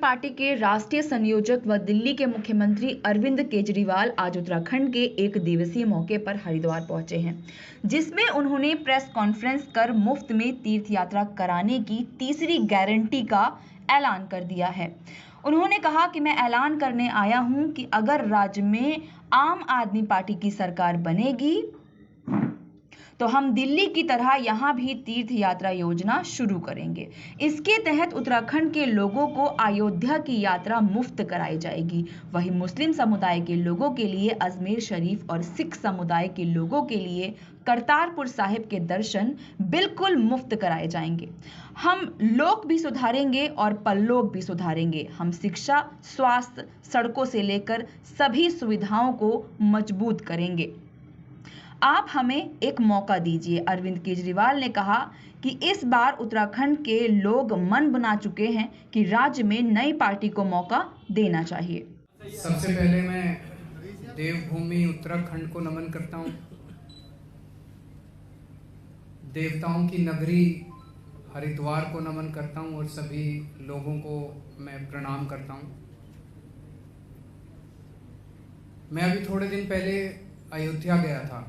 Party के राष्ट्रीय संयोजक व दिल्ली के मुख्यमंत्री अरविंद केजरीवाल आज उत्तराखंड के एक दिवसीय मौके पर हरिद्वार पहुंचे हैं, जिसमें उन्होंने प्रेस कॉन्फ्रेंस कर मुफ्त में तीर्थ यात्रा कराने की तीसरी गारंटी का ऐलान कर दिया है। उन्होंने कहा कि मैं ऐलान करने आया हूं कि अगर राज्य में आम आदमी पार्टी की सरकार बनेगी तो हम दिल्ली की तरह यहां भी तीर्थ यात्रा योजना शुरू करेंगे। इसके तहत उत्तराखंड के लोगों को अयोध्या की यात्रा मुफ्त कराई जाएगी। वहीं मुस्लिम समुदाय के लोगों के लिए अजमेर शरीफ और सिख समुदाय के लोगों के लिए करतारपुर साहिब के दर्शन बिल्कुल मुफ्त कराए जाएंगे। हम लोक भी सुधारेंगे और परलोक भी सुधारेंगे। हम शिक्षा, स्वास्थ्य, सड़कों से लेकर सभी सुविधाओं को मजबूत करेंगे। आप हमें एक मौका दीजिए। अरविंद केजरीवाल ने कहा कि इस बार उत्तराखंड के लोग मन बना चुके हैं कि राज्य में नई पार्टी को मौका देना चाहिए। सबसे पहले मैं देवभूमि उत्तराखंड को नमन करता हूं। देवताओं की नगरी हरिद्वार को नमन करता हूं और सभी लोगों को मैं प्रणाम करता हूं। मैं अभी थोड़े दिन पहले अयोध्या गया था।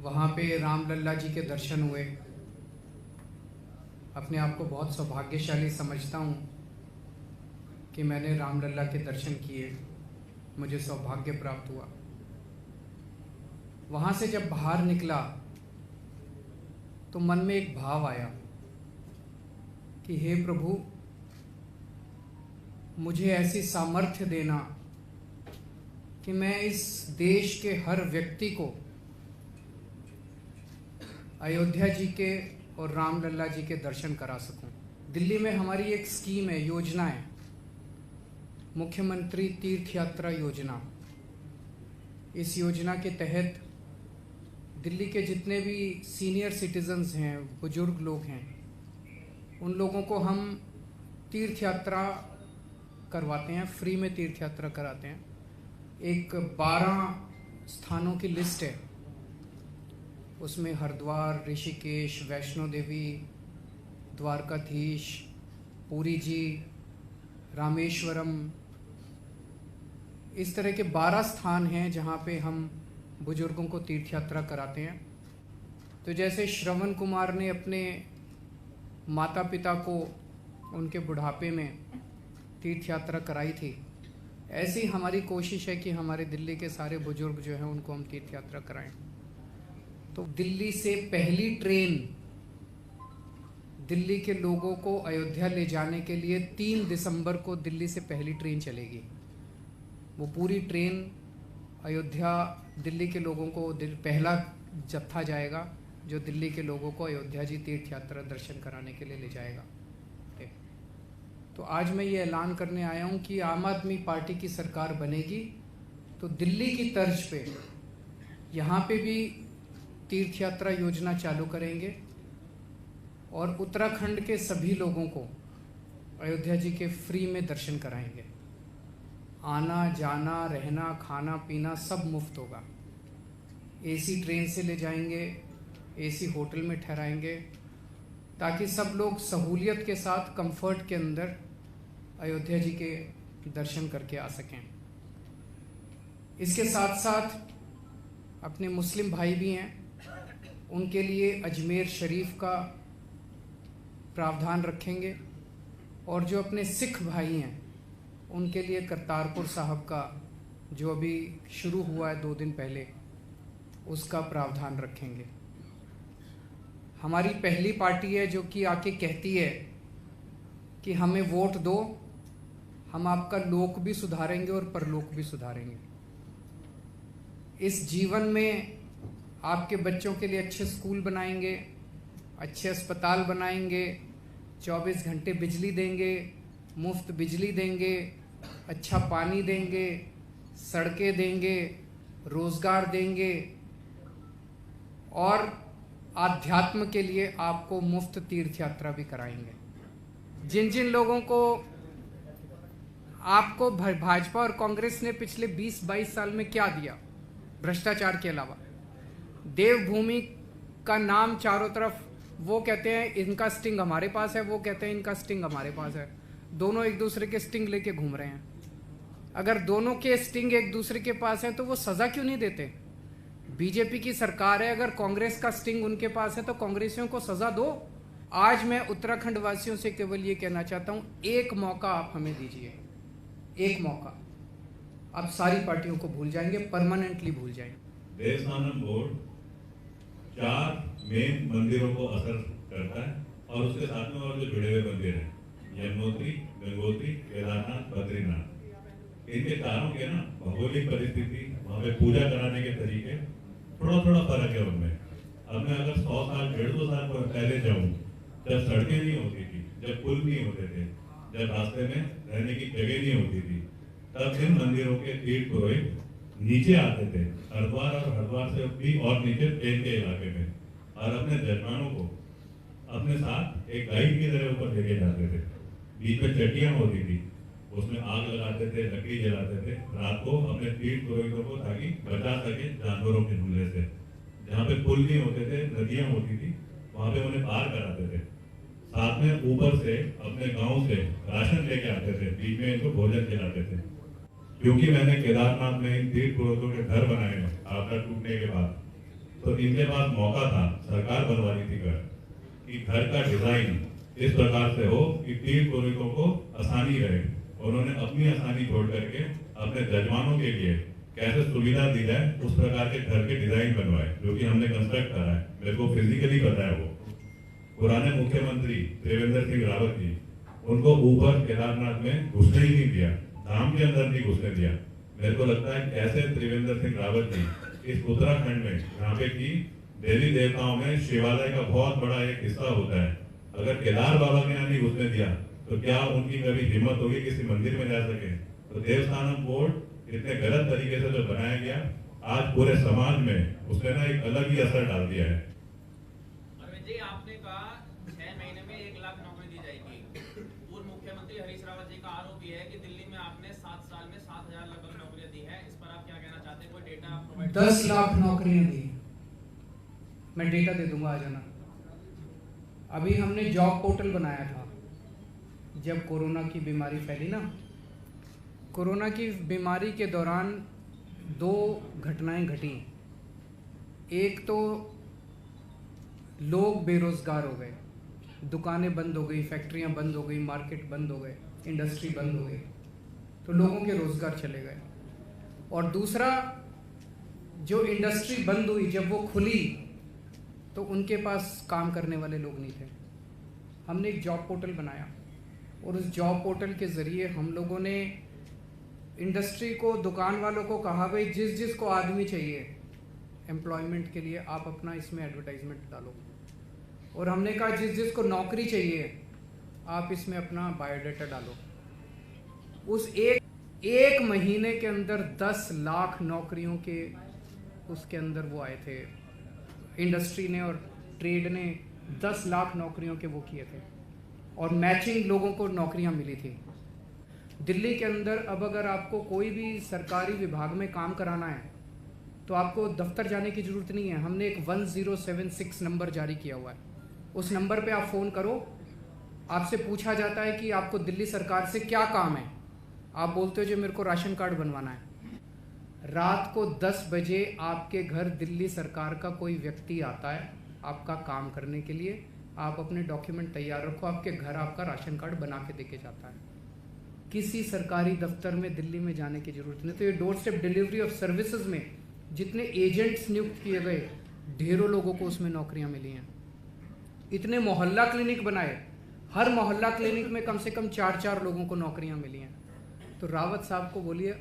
वहाँ पे रामलल्ला जी के दर्शन हुए। अपने आप को बहुत सौभाग्यशाली समझता हूँ कि मैंने रामलल्ला के दर्शन किए, मुझे सौभाग्य प्राप्त हुआ। वहाँ से जब बाहर निकला तो मन में एक भाव आया कि हे प्रभु, मुझे ऐसी सामर्थ्य देना कि मैं इस देश के हर व्यक्ति को अयोध्या जी के और रामलल्ला जी के दर्शन करा सकूं। दिल्ली में हमारी एक स्कीम है, योजना है, मुख्यमंत्री तीर्थ यात्रा योजना। इस योजना के तहत दिल्ली के जितने भी सीनियर सिटीजन्स हैं, बुजुर्ग लोग हैं, उन लोगों को हम तीर्थ यात्रा करवाते हैं, फ्री में तीर्थ यात्रा कराते हैं। एक 12 स्थानों की लिस्ट है, उसमें हरिद्वार, ऋषिकेश, वैष्णो देवी, द्वारकाधीश, पुरी जी, रामेश्वरम, इस तरह के 12 स्थान हैं जहाँ पे हम बुजुर्गों को तीर्थ यात्रा कराते हैं। तो जैसे श्रवण कुमार ने अपने माता पिता को उनके बुढ़ापे में तीर्थ यात्रा कराई थी, ऐसी हमारी कोशिश है कि हमारे दिल्ली के सारे बुजुर्ग जो हैं उनको हम तीर्थ यात्रा कराएं। तो दिल्ली से पहली ट्रेन दिल्ली के लोगों को अयोध्या ले जाने के लिए 3 दिसंबर को दिल्ली से पहली ट्रेन चलेगी। वो पूरी ट्रेन अयोध्या दिल्ली के लोगों को पहला जत्था जाएगा जो दिल्ली के लोगों को अयोध्या जी तीर्थ यात्रा दर्शन कराने के लिए ले जाएगा। तो आज मैं ये ऐलान करने आया हूँ कि आम आदमी पार्टी की सरकार बनेगी तो दिल्ली की तर्ज पे यहाँ पे भी तीर्थ यात्रा योजना चालू करेंगे और उत्तराखंड के सभी लोगों को अयोध्या जी के फ्री में दर्शन कराएंगे। आना जाना, रहना, खाना पीना सब मुफ्त होगा। एसी ट्रेन से ले जाएंगे, एसी होटल में ठहराएंगे, ताकि सब लोग सहूलियत के साथ कंफर्ट के अंदर अयोध्या जी के दर्शन करके आ सकें। इसके साथ साथ अपने मुस्लिम भाई भी हैं, उनके लिए अजमेर शरीफ का प्रावधान रखेंगे और जो अपने सिख भाई हैं उनके लिए करतारपुर साहब का, जो अभी शुरू हुआ है 2 दिन पहले, उसका प्रावधान रखेंगे। हमारी पहली पार्टी है जो कि आके कहती है कि हमें वोट दो, हम आपका लोक भी सुधारेंगे और परलोक भी सुधारेंगे। इस जीवन में आपके बच्चों के लिए अच्छे स्कूल बनाएंगे, अच्छे अस्पताल बनाएंगे, 24 घंटे बिजली देंगे, मुफ्त बिजली देंगे, अच्छा पानी देंगे, सड़कें देंगे, रोजगार देंगे और आध्यात्म के लिए आपको मुफ्त तीर्थ यात्रा भी कराएंगे। जिन जिन लोगों को आपको भाजपा और कांग्रेस ने पिछले 20-22 साल में क्या दिया भ्रष्टाचार के अलावा, देवभूमि का नाम चारों तरफ वो कहते हैं इनका स्टिंग हमारे पास है, वो कहते हैं इनका स्टिंग हमारे पास है। दोनों एक दूसरे के स्टिंग लेके घूम रहे हैं। अगर दोनों के स्टिंग एक दूसरे के पास है तो वो सजा क्यों नहीं देते? बीजेपी की सरकार है, अगर कांग्रेस का स्टिंग उनके पास है तो कांग्रेसियों को सजा दो। आज मैं उत्तराखंड वासियों से केवल ये कहना चाहता हूं, एक मौका आप हमें दीजिए, एक मौका। आप सारी पार्टियों को भूल जाएंगे, परमानेंटली भूल जाएंगे। देवस्थानम बोर्ड 4 मेन मंदिरों को असर करता है और उसके साथ में और जो जुड़े हुए मंदिर हैं, यमुनोत्री, गंगोत्री, केदारनाथ, बद्रीनाथ, इनके चारों के ना भौगोलिक परिस्थिति, वहाँ पे पूजा कराने के तरीके थोड़ा थोड़ा फर्क है उनमें। अब मैं अगर 100 साल 150 साल पहले जाऊँ, जब सड़कें नहीं होती थी, जब पुल नहीं होते थे, जब रास्ते में रहने की जगह नहीं होती थी, तब इन मंदिरों के तीर्थ पुरोहित नीचे आते थे, हरिद्वार और हरिद्वार से भी और नीचे प्लेन के इलाके में, और अपने जजमानों को अपने साथ एक गाइड की तरह ऊपर लेके जाते थे। बीच में चट्टियां होती थी, उसमें आग लगाते थे, लकड़ी जलाते थे रात को अपने तीर्थ पुरोहितों को, ताकि बचा सके जानवरों के हमले से। जहाँ पे पुल नहीं होते थे, नदियां होती थी, वहाँ पे उन्हें पार कराते थे। साथ में ऊपर से अपने गांव से राशन लेके आते थे, बीच में इनको भोजन खिलाते थे। क्योंकि मैंने केदारनाथ में इन तीर्थ पुरोहितों के घर बनाए हैं आपदा टूटने के बाद, तो इनके पास मौका था, सरकार बनवा रही थी घर, कि घर का डिजाइन इस प्रकार से हो कि तीर्थ पुरोहितों को आसानी रहे। उन्होंने अपनी आसानी छोड़ करके अपने जजमानों के लिए कैसे सुविधा दी जाए, उस प्रकार के घर के डिजाइन बनवाए, जो कि हमने कंस्ट्रक्ट करा है। मेरे को फिजिकली पता है। वो पुराने मुख्यमंत्री त्रिवेंद्र सिंह रावत जी, उनको ऊपर केदारनाथ में घुसने ही नहीं दिया, धाम के अंदर नहीं घुसने दिया। मेरे को लगता है कैसे त्रिवेंद्र सिंह रावत जी इस उत्तराखंड में, यहाँ पे की देवी देवताओं में शिवालय का बहुत बड़ा एक हिस्सा होता है, अगर केदार बाबा के यहाँ नहीं घुसने दिया तो क्या उनकी कभी हिम्मत होगी किसी मंदिर में जा सके? तो देवस्थानम बोर्ड इतने गलत तरीके से जो बनाया गया, आज पूरे समाज में उसने ना एक अलग ही असर डाल दिया है। अरविंद जी, आपने कहा 6 महीने में 1 लाख नौकरी दी जाएगी। पूर्व मुख्यमंत्री हरीश रावत जी का आरोप यह है कि दिल्ली में आपने 7 साल में 7,000 लगभग नौकरियां दी है। इस पर आप क्या कहना चाहते हैं? कोई डेटा आप प्रोवाइड? 10 लाख नौकरियां दी, मैं डेटा दे दूंगा, आ जाना। अभी हमने जॉब पोर्टल बनाया था जब कोरोना की बीमारी फैली ना। कोरोना की बीमारी के दौरान 2 घटनाएं घटी। एक तो लोग बेरोजगार हो गए, दुकानें बंद हो गई, फैक्ट्रियां बंद हो गई, मार्केट बंद हो गए, इंडस्ट्री बंद हो गई, तो लोगों के रोजगार चले गए। और दूसरा, जो इंडस्ट्री बंद हुई, जब वो खुली तो उनके पास काम करने वाले लोग नहीं थे। हमने एक जॉब पोर्टल बनाया और उस जॉब पोर्टल के ज़रिए हम लोगों ने इंडस्ट्री को, दुकान वालों को कहा, भाई जिस जिस को आदमी चाहिए एम्प्लॉयमेंट के लिए, आप अपना इसमें एडवर्टाइजमेंट डालो। और हमने कहा जिस जिस को नौकरी चाहिए आप इसमें अपना बायोडाटा डालो। उस एक महीने के अंदर 10 लाख नौकरियों के उसके अंदर वो आए थे। इंडस्ट्री ने और ट्रेड ने 10 लाख नौकरियों के वो किए थे और मैचिंग लोगों को नौकरियां मिली थी। दिल्ली के अंदर अब अगर आपको कोई भी सरकारी विभाग में काम कराना है तो आपको दफ्तर जाने की ज़रूरत नहीं है। हमने एक 1076 नंबर जारी किया हुआ है। उस नंबर पे आप फ़ोन करो, आपसे पूछा जाता है कि आपको दिल्ली सरकार से क्या काम है। आप बोलते हो जो मेरे को राशन कार्ड बनवाना है। रात को 10 बजे आपके घर दिल्ली सरकार का कोई व्यक्ति आता है आपका काम करने के लिए। आप अपने डॉक्यूमेंट तैयार रखो, आपके घर आपका राशन कार्ड बना के देके जाता है। किसी सरकारी दफ्तर में दिल्ली में जाने की जरूरत नहीं। तो ये door step delivery of services में जितने एजेंट्स नियुक्त किए गए, ढेरों लोगों को उसमें नौकरियां मिली हैं। इतने मोहल्ला क्लिनिक बनाए, हर मोहल्ला क्लिनिक में कम से कम 4-4 लोगों को नौकरियां मिली हैं। तो रावत साहब को बोलिए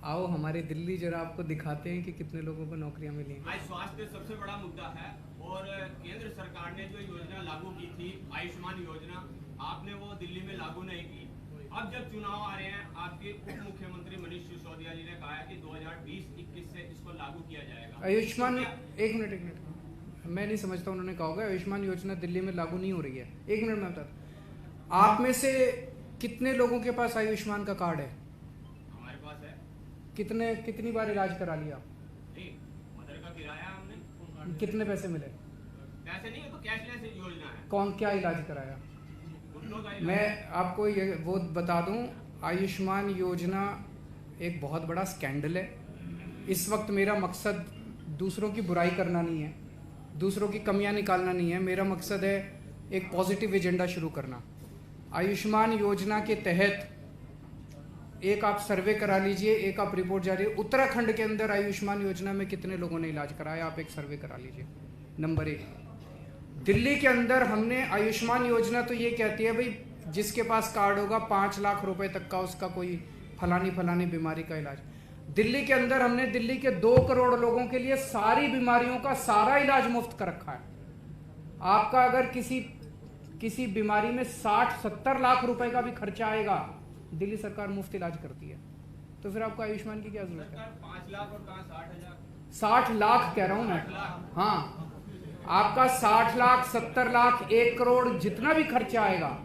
आओ हमारे दिल्ली, जरा आपको दिखाते हैं कि कितने लोगों को नौकरियां मिली हैं। आज स्वास्थ्य सबसे बड़ा मुद्दा है और केंद्र सरकार ने जो योजना लागू की थी आयुष्मान योजना, आपने वो दिल्ली में लागू नहीं की। अब जब चुनाव आ रहे हैं, आपके उप मुख्यमंत्री मनीष सिसोदिया जी ने कहा है कि 2020-21 से इसको लागू किया जाएगा। आयुष्मान, एक मिनट, मैं नहीं समझता उन्होंने कहा होगा आयुष्मान योजना दिल्ली में लागू नहीं हो रही है। 1 मिनट में बताता। आप में से कितने लोगों के पास आयुष्मान का कार्ड है? हमारे पास है। कितनी बार इलाज करा लिया? मदर का किराया हमने। कितने पैसे मिले? पैसे नहीं है तो कैशलेस योजना है। कौन क्या इलाज कराया? घुटनों का मैं आपको ये वो बता दूं, आयुष्मान योजना एक बहुत बड़ा स्कैंडल है। इस वक्त मेरा मकसद दूसरों की बुराई करना नहीं है, दूसरों की कमियां निकालना नहीं है। मेरा मकसद है एक पॉजिटिव एजेंडा शुरू करना। आयुष्मान योजना के तहत एक आप सर्वे करा लीजिए, एक आप रिपोर्ट जारी, उत्तराखंड के अंदर आयुष्मान योजना में कितने लोगों ने इलाज कराया, आप एक सर्वे करा लीजिए। नंबर 1, दिल्ली के अंदर हमने आयुष्मान योजना तो ये कहती है भाई जिसके पास कार्ड होगा 5 लाख रुपए तक का उसका कोई फलानी बीमारी का इलाज। दिल्ली के अंदर हमने दिल्ली के 2 करोड़ लोगों के लिए सारी बीमारियों का सारा इलाज मुफ्त कर रखा है। आपका अगर किसी बीमारी में 60-70 लाख रुपए का भी खर्चा आएगा, दिल्ली सरकार मुफ्त इलाज करती है। तो फिर आपको आयुष्मान की क्या जरूरत है? 5 लाख और कहाँ 60,000? 60 लाख कह रहा हूं मैं। हाँ, आपका 60 लाख, 70 लाख, 1 करोड़ जितना भी खर्चा आएगा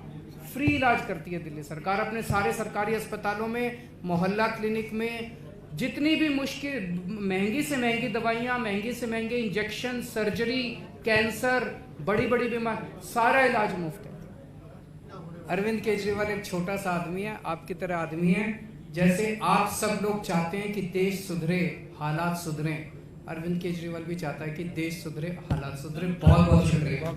फ्री इलाज करती है दिल्ली सरकार। अपने सारे सरकारी अस्पतालों में, मोहल्ला क्लिनिक में जितनी भी मुश्किल महंगी से महंगी दवाइयाँ, महंगे से महंगे इंजेक्शन, सर्जरी, कैंसर, बड़ी बीमारी, सारा इलाज मुफ्त है। अरविंद केजरीवाल एक छोटा सा आदमी है, आपकी तरह आदमी है। जैसे आप सब लोग चाहते हैं कि देश सुधरे, हालात सुधरे, अरविंद केजरीवाल भी चाहता है कि देश सुधरे, हालात सुधरे। बहुत शुक्रिया।